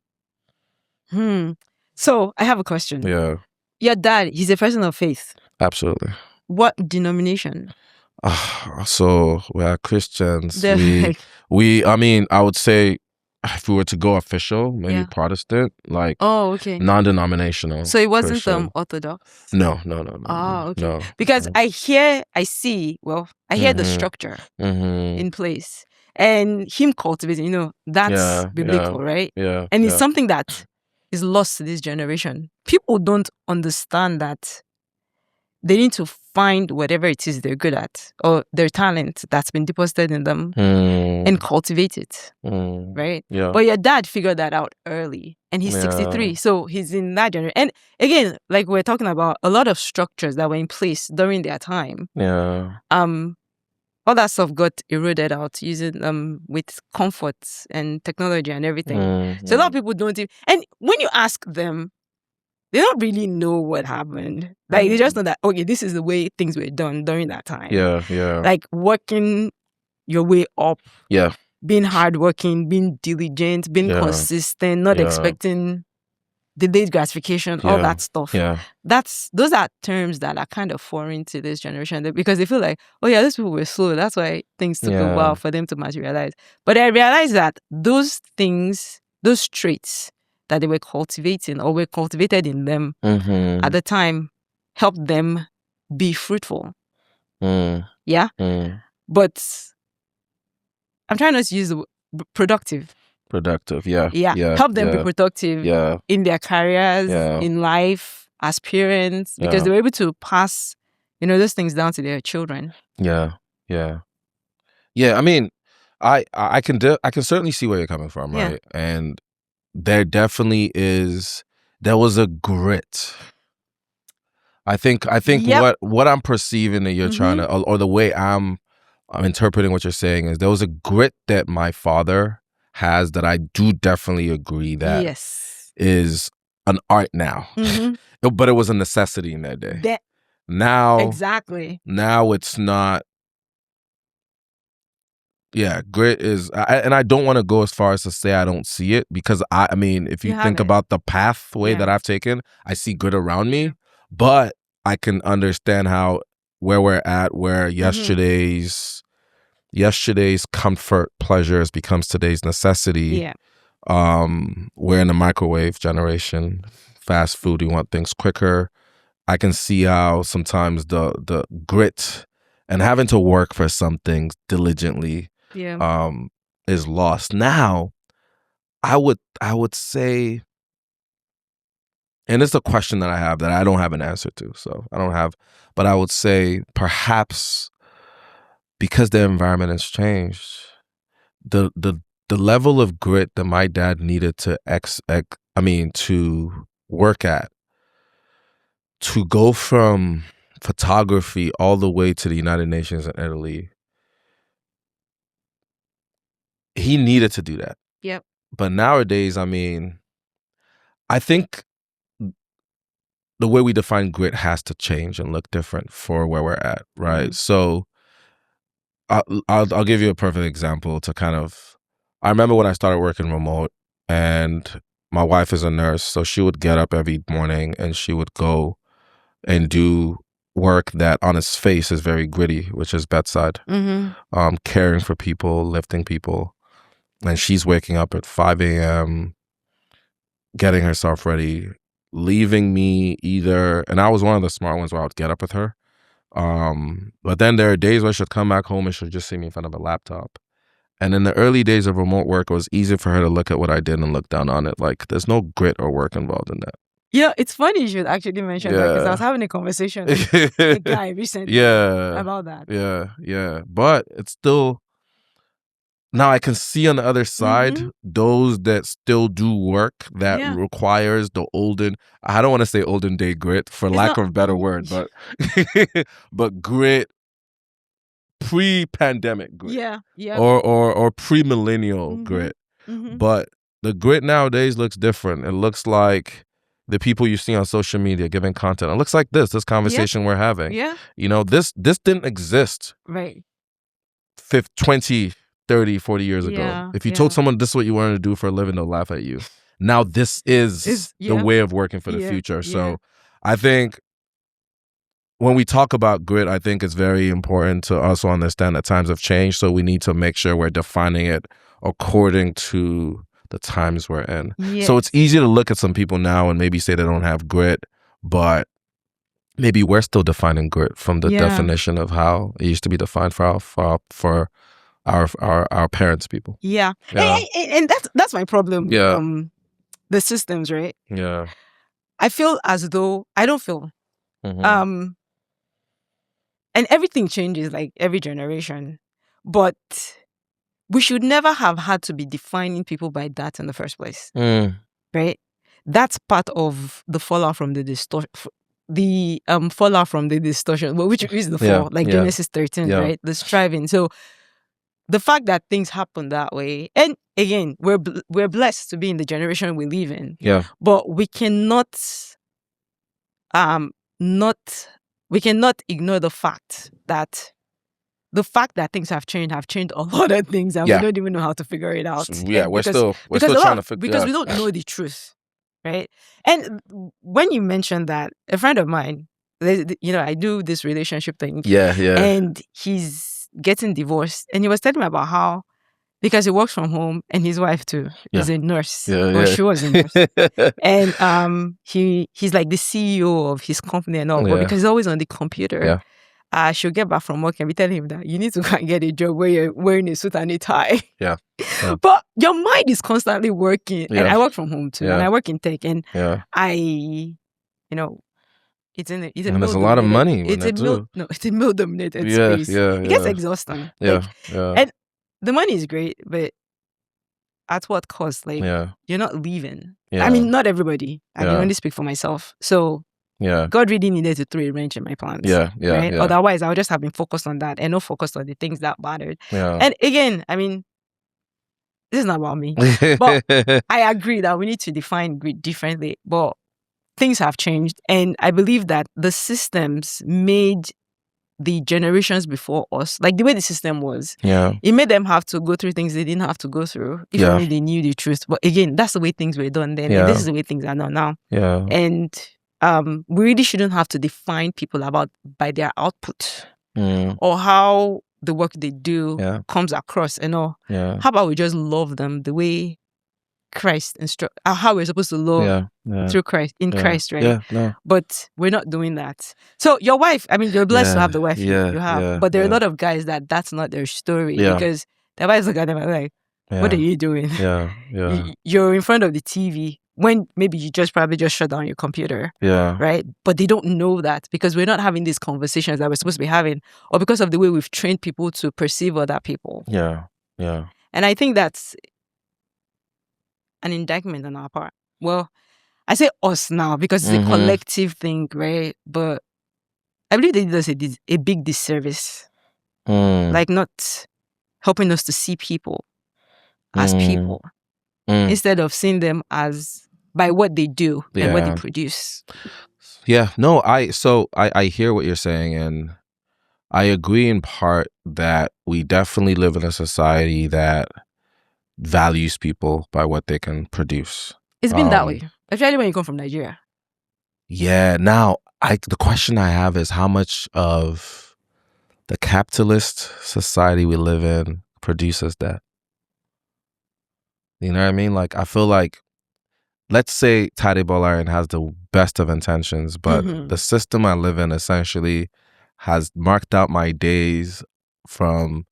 So I have a question. Yeah. Your dad, he's a person of faith. Absolutely. What denomination? So we are Christians. I would say if we were to go official, maybe Protestant, like non-denominational. So it wasn't Christian. Orthodox? No. Oh, okay. No. Because I hear the structure in place. And him cultivating, that's biblical, right? Yeah. And it's something that is lost to this generation. People don't understand that they need to find whatever it is they're good at or their talent that's been deposited in them and cultivate it, right? Yeah. But your dad figured that out early and he's 63. So he's in that generation. And again, like we're talking about, a lot of structures that were in place during their time. Yeah. All that stuff got eroded out using with comforts and technology and everything. So a lot of people don't even, and when you ask them, they don't really know what happened. Like they just know that, okay, this is the way things were done during that time. Yeah. Like working your way up. Yeah. Being hardworking, being diligent, being consistent, not expecting delayed gratification, all that stuff. Yeah. Those are terms that are kind of foreign to this generation because they feel like, oh yeah, those people were slow. That's why things took a while for them to materialize. But I realized that those things, those traits that they were cultivating or were cultivated in them at the time helped them be fruitful. Yeah? But I'm trying not to use the word productive. Productive, yeah. Help them be productive in their careers, in life, as parents, because they were able to pass, those things down to their children. Yeah. I mean, I can certainly see where you're coming from, right? And there was a grit. I think what I'm perceiving that you're trying to, or the way I'm interpreting what you're saying is there was a grit that my father has that I do definitely agree that is an art now. But it was a necessity in that day. Now it's not. Yeah, grit is, and I don't want to go as far as to say I don't see it because I mean, if you think about the pathway that I've taken, I see grit around me, but I can understand how where we're at, where yesterday's comfort pleasures becomes today's necessity. We're in the microwave generation, fast food. We want things quicker. I can see how sometimes the grit and having to work for some things diligently is lost. Now, I would say, and it's a question that I have that I don't have an answer to. So but I would say perhaps because the environment has changed, the the level of grit that my dad needed to to work at, to go from photography all the way to the United Nations in Italy, he needed to do that. Yep. But nowadays, I mean, I think the way we define grit has to change and look different for where we're at, right? So I'll give you a perfect example to kind of, I remember when I started working remote, and my wife is a nurse, so she would get up every morning and she would go and do work that on its face is very gritty, which is bedside, caring for people, lifting people. And she's waking up at 5 a.m., getting herself ready, leaving me either, and I was one of the smart ones where I would get up with her. But then there are days where she'd come back home and she'd just see me in front of a laptop. And in the early days of remote work, it was easy for her to look at what I did and look down on it. Like, there's no grit or work involved in that. Yeah, it's funny you should actually mention that, because I was having a conversation with a guy recently about that. Yeah. But it's still, now I can see on the other side those that still do work that requires the olden, I don't want to say olden day grit for lack of a better word, but but grit, pre-pandemic grit. Or pre-millennial grit. But the grit nowadays looks different. It looks like the people you see on social media giving content. It looks like this conversation we're having. You know, this didn't exist 20, 30, 40 years ago. If you told someone this is what you wanted to do for a living, they'll laugh at you. Now this is the way of working for the future. So I think when we talk about grit, I think it's very important to also understand that times have changed. So we need to make sure we're defining it according to the times we're in. So it's easy to look at some people now and maybe say they don't have grit, but maybe we're still defining grit from the definition of how it used to be defined for our parents' people. And that's my problem. The systems, right? I feel as though, I don't feel and everything changes like every generation, but we should never have had to be defining people by that in the first place, right? That's part of the fallout from the distortion. Fallout from the distortion, but which is the fall, like Genesis 13, right? The striving. So the fact that things happen that way, and again, we're blessed to be in the generation we live in. But we cannot ignore the fact that things have changed a lot of things, and we don't even know how to figure it out. We're still trying to figure because we don't know the truth, right? And when you mentioned that, a friend of mine, I do this relationship thing, and he's getting divorced, and he was telling me about how, because he works from home and his wife too is a nurse, or she was a nurse, and he's like the CEO of his company and all, but because he's always on the computer, she'll get back from work and be telling him that you need to go and get a job where you're wearing a suit and a tie. But your mind is constantly working, and I work from home too, and I work in tech, and it's in and there's a lot of money. It's a male-dominated space. It gets exhausting. And the money is great, but at what cost? Like, you're not leaving. I mean, not everybody. I can only speak for myself. So God really needed to throw a wrench in my plans. Right? Otherwise, I would just have been focused on that and not focused on the things that mattered. And again, I mean, this is not about me. But I agree that we need to define grit differently. But things have changed. And I believe that the systems made the generations before us, like the way the system was, it made them have to go through things they didn't have to go through if only they knew the truth. But again, that's the way things were done then. And this is the way things are done now. And we really shouldn't have to define people by their output or how the work they do comes across and all. How about we just love them the way Christ instruct, how we're supposed to love through Christ, in Christ, right? But we're not doing that. So your wife, I mean, you're blessed to have the wife you have, but there are a lot of guys that's not their story because their wives look at them and like, what are you doing? You're in front of the TV when maybe you probably just shut down your computer, right? But they don't know that because we're not having these conversations that we're supposed to be having, or because of the way we've trained people to perceive other people. And I think that's an indictment on our part. Well, I say us now because it's a collective thing, right? But I believe they did us a big disservice. Like not helping us to see people as people instead of seeing them as by what they do and what they produce. Yeah, no, I hear what you're saying, and I agree in part that we definitely live in a society that values people by what they can produce. It's been that way, especially when you come from Nigeria. Yeah. Now, the question I have is how much of the capitalist society we live in produces that? You know what I mean? Like, I feel like, let's say Tade Bolarin has the best of intentions, but the system I live in essentially has marked out my days from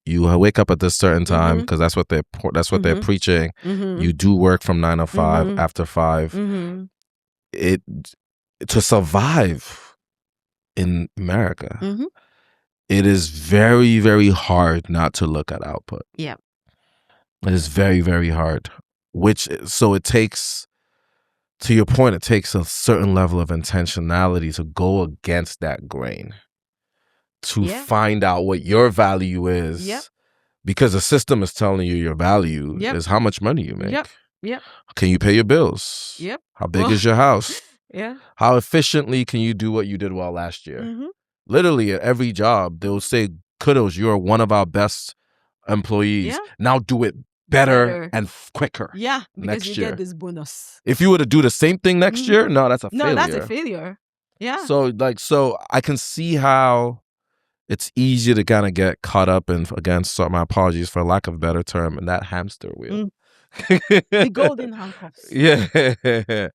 you wake up at this certain time because that's what they're preaching. You do work from 9 to 5 after 5. It to survive in America. It is very, very hard not to look at output. Yeah. It is very, very hard. So it takes, to your point, it takes a certain level of intentionality to go against that grain, to find out what your value is. Yep. Because the system is telling you your value is how much money you make. Yep. Can you pay your bills? Yep. How big is your house? Yeah. How efficiently can you do what you did well last year? Literally at every job, they'll say, kudos, you're one of our best employees. Yeah. Now do it better and quicker. Yeah, because next you year. get this bonus. If you were to do the same thing next year, no, that's a failure. No, that's a failure. Yeah. So I can see how it's easy to kind of get caught up in, again, so my apologies for lack of a better term, in that hamster wheel. The golden handcuffs. Yeah.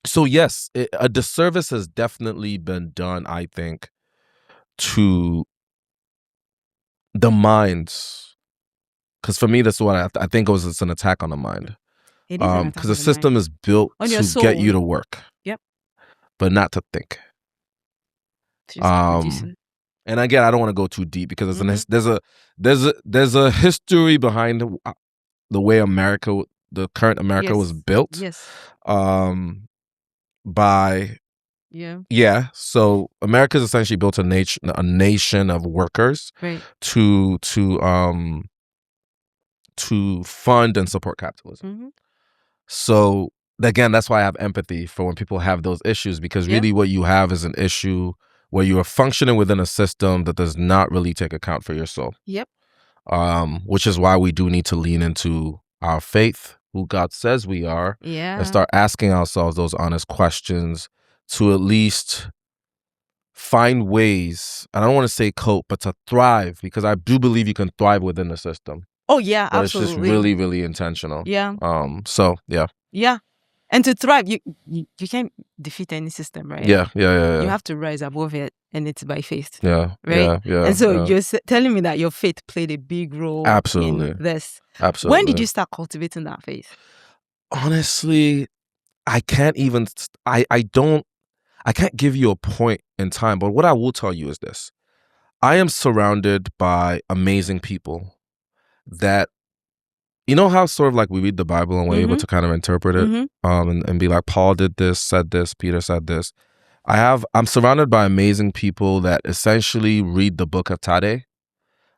So yes, a disservice has definitely been done, I think, to the minds. Because for me, that's what I think it's an attack on the mind. It is an attack because the system is built to get you to work. Yep. But not to think. And again, I don't want to go too deep because there's a history behind the way the current America was built. Yes. So America is essentially built a nation of workers, right, to fund and support capitalism. So again, that's why I have empathy for when people have those issues, because really what you have is an issue where you are functioning within a system that does not really take account for your soul. Yep. Which is why we do need to lean into our faith, who God says we are, and start asking ourselves those honest questions to at least find ways, I don't want to say cope, but to thrive, because I do believe you can thrive within the system. Oh, yeah, but absolutely. It's just really, really intentional. Yeah. So, yeah. Yeah. And to thrive, you can't defeat any system, right? Yeah. You have to rise above it, and it's by faith. Yeah. Right? Yeah. And so you're telling me that your faith played a big role in this. Absolutely. When did you start cultivating that faith? Honestly, I can't even, I can't give you a point in time, but what I will tell you is this. I am surrounded by amazing people that, you know how sort of like we read the Bible and we're able to kind of interpret it and be like, Paul did this, said this, Peter said this. I'm surrounded by amazing people that essentially read the book of Tade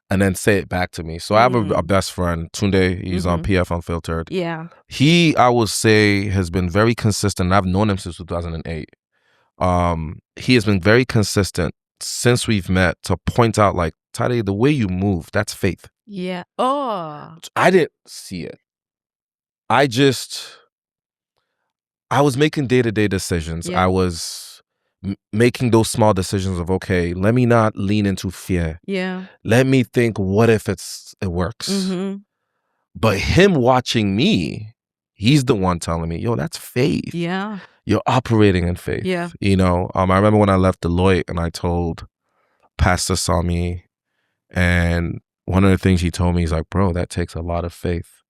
and then say it back to me. So I have a best friend, Tunde. He's on PF Unfiltered. Yeah. He, I will say, has been very consistent. I've known him since 2008. He has been very consistent since we've met to point out, like, Tade, the way you move, that's faith. Yeah. Oh. I didn't see it. I was making day-to-day decisions. Yeah. I was making those small decisions of, okay, let me not lean into fear. Yeah. Let me think, what if it works? But him watching me, he's the one telling me, yo, that's faith. Yeah. You're operating in faith. Yeah. You know, I remember when I left Deloitte and I told Pastor Sami, and one of the things he told me is like, bro, that takes a lot of faith.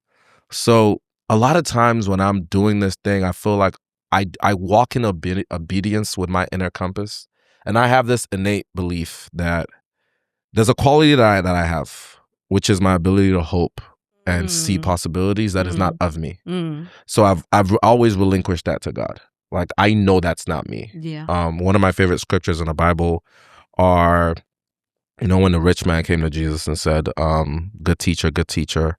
So a lot of times when I'm doing this thing, I feel like I walk in obedience with my inner compass. And I have this innate belief that there's a quality that I have, which is my ability to hope and see possibilities, that is not of me. So I've always relinquished that to God. Like, I know that's not me. One of my favorite scriptures in the Bible are, when the rich man came to Jesus and said, good teacher,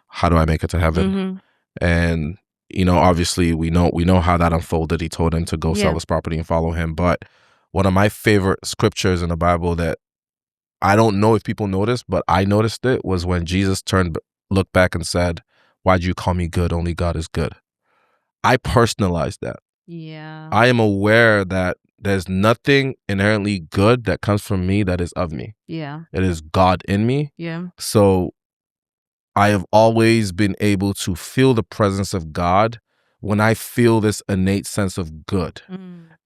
how do I make it to heaven? And, obviously we know how that unfolded. He told him to go sell his property and follow him. But one of my favorite scriptures in the Bible that I don't know if people noticed, but I noticed it, was when Jesus looked back and said, why'd you call me good? Only God is good. I personalized that. I am aware that there's nothing inherently good that comes from me that is of me. It is God in me. So I have always been able to feel the presence of God when I feel this innate sense of good.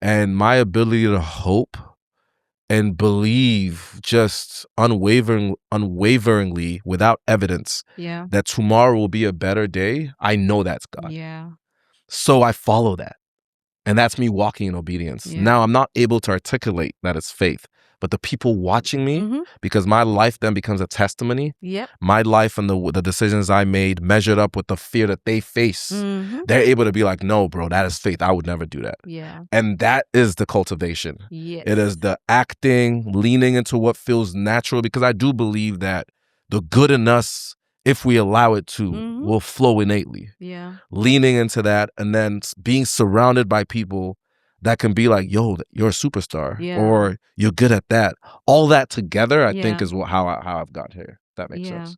And my ability to hope and believe just unwaveringly without evidence that tomorrow will be a better day, I know that's God. So I follow that. And that's me walking in obedience. Now, I'm not able to articulate that it's faith, but the people watching me, because my life then becomes a testimony. My life and the decisions I made measured up with the fear that they face. They're able to be like, no, bro, that is faith. I would never do that. And that is the cultivation. It is the acting, leaning into what feels natural, because I do believe that the good in us, if we allow it to, will flow innately. Leaning into that, and then being surrounded by people that can be like, yo, you're a superstar, or you're good at that. All that together, I think, is how I've got here. That makes sense.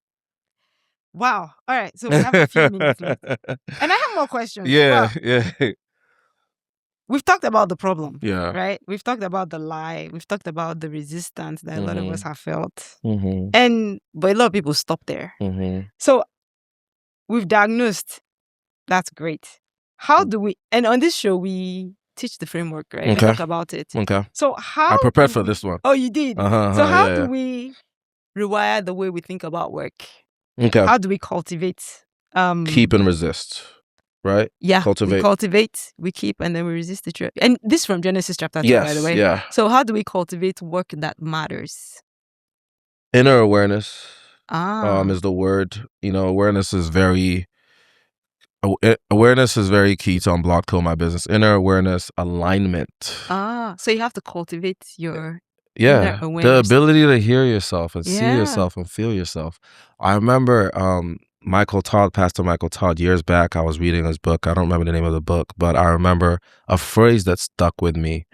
Wow. All right. So we have a few minutes left. And I have more questions. Yeah. We've talked about the problem, right? We've talked about the lie. We've talked about the resistance that a lot of us have felt. But a lot of people stop there. So we've diagnosed. That's great. How do we, and on this show, we teach the framework, right? We talk about it. So how I prepared for this one. Oh, you did? So how do we rewire the way we think about work? How do we cultivate? Keep and resist. Right? Yeah. Cultivate. We cultivate, we keep, and then we resist the truth. And this from Genesis chapter 2, by the way. Yeah. So how do we cultivate work that matters? Inner awareness is the word. Awareness is very key to Unblock Kill My Business. Inner awareness, alignment. So you have to cultivate your inner awareness. The ability to hear yourself and see yourself and feel yourself. I remember Pastor Michael Todd, years back, I was reading his book. I don't remember the name of the book, but I remember a phrase that stuck with me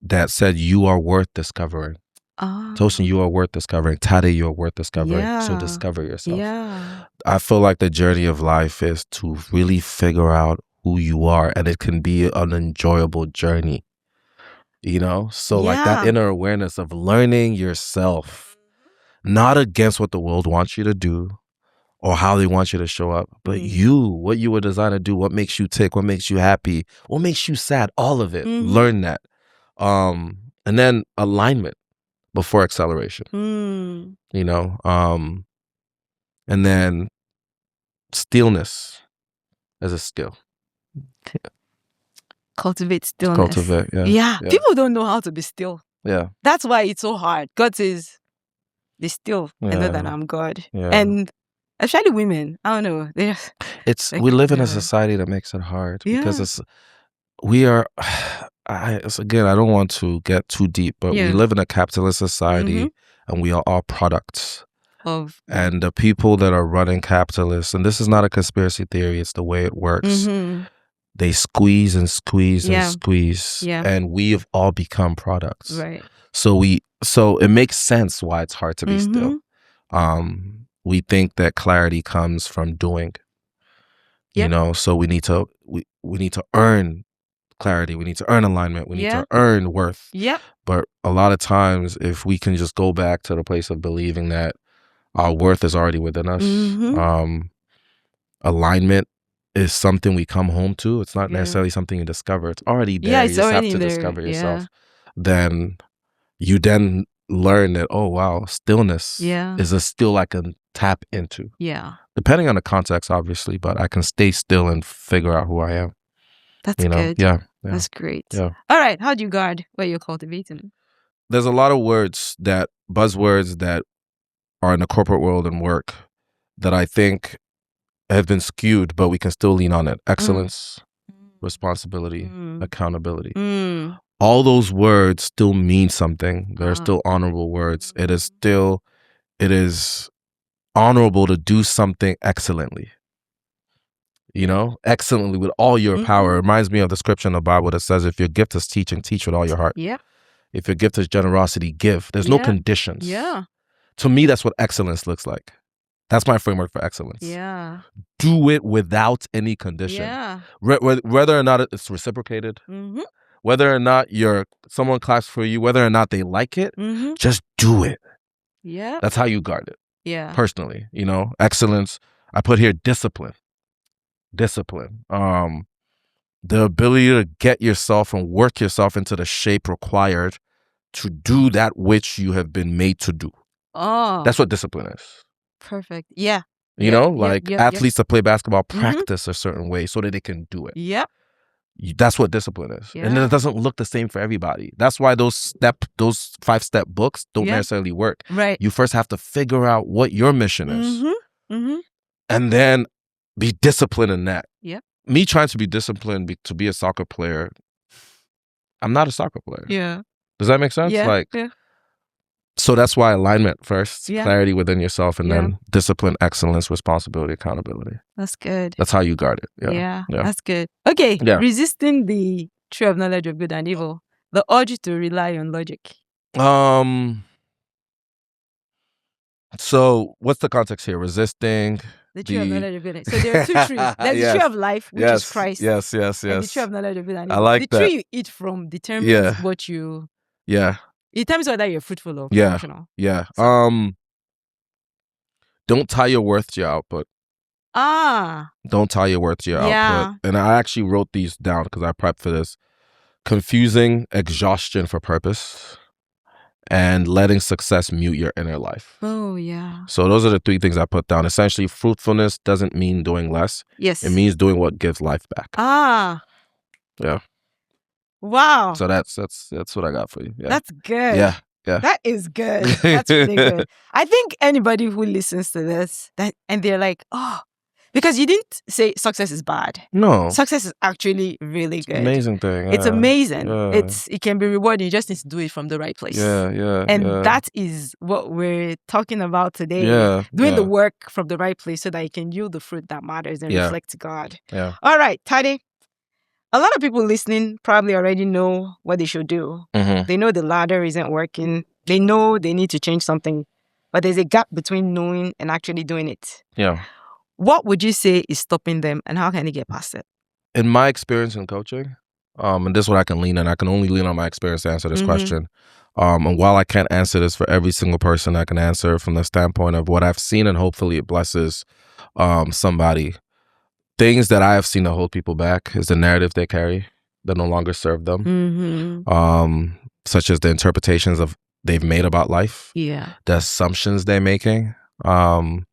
that said, you are worth discovering. Tosin, you are worth discovering. Tade, you are worth discovering. So discover yourself. I feel like the journey of life is to really figure out who you are, and it can be an enjoyable journey. So like that inner awareness of learning yourself, not against what the world wants you to do or how they want you to show up, but what you were designed to do, what makes you tick, what makes you happy, what makes you sad, all of it. Learn that. And then alignment before acceleration. And then stillness as a skill. Cultivate stillness. People don't know how to be still. That's why it's so hard. God says, be still and know that I'm God. And especially women, I don't know. We live in a society that makes it hard because again, I don't want to get too deep, but we live in a capitalist society and we are all products and the people that are running capitalists, and this is not a conspiracy theory, it's the way it works. They squeeze and squeeze and squeeze, and we have all become products. Right. So it makes sense why it's hard to be still. We think that clarity comes from doing. So we need to earn clarity. We need to earn alignment. We need to earn worth. But a lot of times, if we can just go back to the place of believing that our worth is already within us, alignment is something we come home to. It's not necessarily something you discover. It's already there. You just have to discover yourself. Then you learn that, oh wow, stillness is still I can tap into. Depending on the context, obviously, but I can stay still and figure out who I am. That's good. That's great. All right. How do you guard what you're cultivating? There's a lot of buzzwords that are in the corporate world and work that I think has been skewed, but we can still lean on it. Excellence, responsibility, accountability. All those words still mean something. They're still honorable words. It is honorable to do something excellently. Excellently with all your power. It reminds me of the scripture in the Bible that says, if your gift is teaching, teach with all your heart. Yep. If your gift is generosity, give. There's no conditions. Yeah. To me, that's what excellence looks like. That's my framework for excellence. Yeah. Do it without any condition. Yeah. Whether or not it's reciprocated, whether or not someone claps for you, whether or not they like it, just do it. Yeah. That's how you guard it. Yeah. Personally, excellence. I put here discipline. The ability to get yourself and work yourself into the shape required to do that which you have been made to do. Oh. That's what discipline is. Perfect. Yeah. Athletes that play basketball practice a certain way so that they can do it. Yep. That's what discipline is. Yeah. And it doesn't look the same for everybody. That's why those 5-step books don't necessarily work. Right. You first have to figure out what your mission is. And then be disciplined in that. Yep. Me trying to be disciplined to be a soccer player, I'm not a soccer player. Yeah. Does that make sense? Yeah. So that's why alignment first, clarity within yourself, and then discipline, excellence, responsibility, accountability. That's good. That's how you guard it. Yeah. That's good. Okay. Yeah. Resisting the tree of knowledge of good and evil. The urge to rely on logic. So what's the context here? Resisting the tree of knowledge of good and evil. So there are two trees. There's the tree of life, which is Christ. Yes. And the tree of knowledge of good and evil. I like the that. tree you eat from determines what you... Yeah. It determines whether you're fruitful or functional. Yeah. So, don't tie your worth to your output. Don't tie your worth to your output. And I actually wrote these down because I prepped for this. Confusing exhaustion for purpose and letting success mute your inner life. Oh, yeah. So those are the 3 things I put down. Essentially, fruitfulness doesn't mean doing less. Yes. It means doing what gives life back. Yeah. Wow. So that's what I got for you. Yeah. That's good. Yeah. That is good. That's really good. I think anybody who listens to this and they're like, oh, because you didn't say success is bad. No. Success is actually really good. Amazing thing. Yeah. It's amazing. Yeah. It can be rewarding. You just need to do it from the right place. Yeah. And that is what we're talking about today. Yeah. Doing the work from the right place so that you can yield the fruit that matters and reflect God. Yeah. All right, Tade. A lot of people listening probably already know what they should do. They know the ladder isn't working. They know they need to change something. But there's a gap between knowing and actually doing it. Yeah. What would you say is stopping them and how can they get past it? In my experience in coaching, and this is what I can lean on. I can only lean on my experience to answer this question. And while I can't answer this for every single person, I can answer from the standpoint of what I've seen, and hopefully it blesses somebody. Things that I have seen that hold people back is the narrative they carry that no longer serve them, such as the interpretations they've made about life, the assumptions they're making. An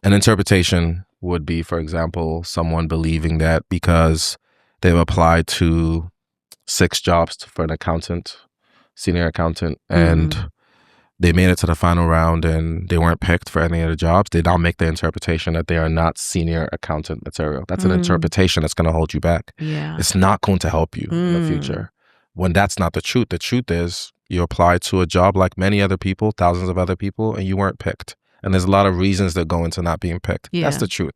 interpretation would be, for example, someone believing that because they've applied to 6 jobs for an accountant, senior accountant, and they made it to the final round and they weren't picked for any of the jobs, they now make the interpretation that they are not senior accountant material. That's an interpretation that's going to hold you back. Yeah. It's not going to help you in the future. When that's not the truth. The truth is you applied to a job like many other people, thousands of other people, and you weren't picked. And there's a lot of reasons that go into not being picked. Yeah. That's the truth.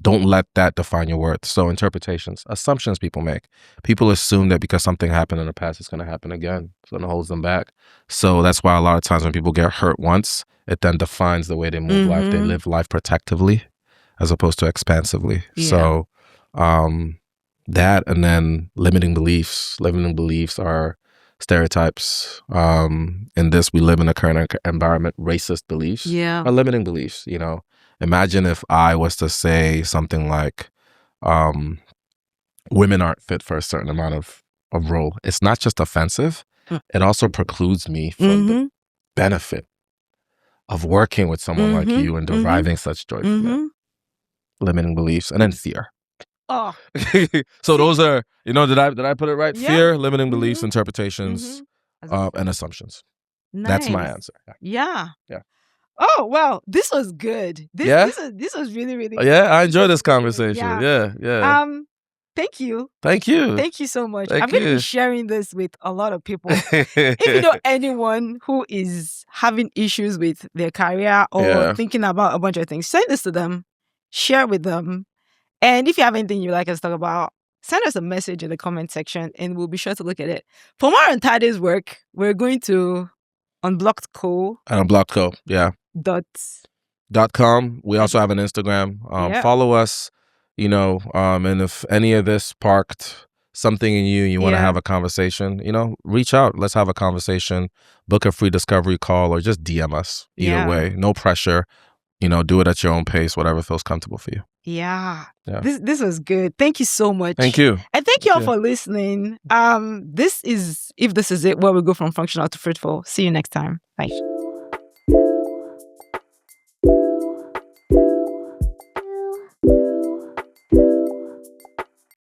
Don't let that define your worth. So interpretations, assumptions people make. People assume that because something happened in the past, it's going to happen again. So it holds them back. So that's why a lot of times when people get hurt once, it then defines the way they move life. They live life protectively as opposed to expansively. Yeah. So that, and then limiting beliefs. Limiting beliefs are stereotypes. In this, we live in a current environment, racist beliefs are limiting beliefs. Imagine if I was to say something like, women aren't fit for a certain amount of role. It's not just offensive. It also precludes me from the benefit of working with someone like you and deriving such joy from it. Limiting beliefs, and then fear. Oh. So those are, did I put it right? Yeah. Fear, limiting beliefs, interpretations, and assumptions. Nice. That's my answer. Yeah. Oh, well, this was good. This was really, really good. Yeah, I enjoyed this conversation. Yeah. Thank you. Thank you. Thank you so much. I'm going to be sharing this with a lot of people. If you know anyone who is having issues with their career or thinking about a bunch of things, send this to them, share with them. And if you have anything you'd like us to talk about, send us a message in the comment section and we'll be sure to look at it. For more on Tade's work, we're going to Unblocked Co. And Unblocked Co. Yeah. .com. We also have an Instagram. Follow us, and if any of this sparked something in you want to have a conversation, reach out. Let's have a conversation. Book a free discovery call or just DM us. Either way, no pressure. Do it at your own pace, whatever feels comfortable for you. Yeah. This was good. Thank you so much. Thank you. And thank you all for listening. This is If This Is It, where we go from functional to fruitful. See you next time. Bye.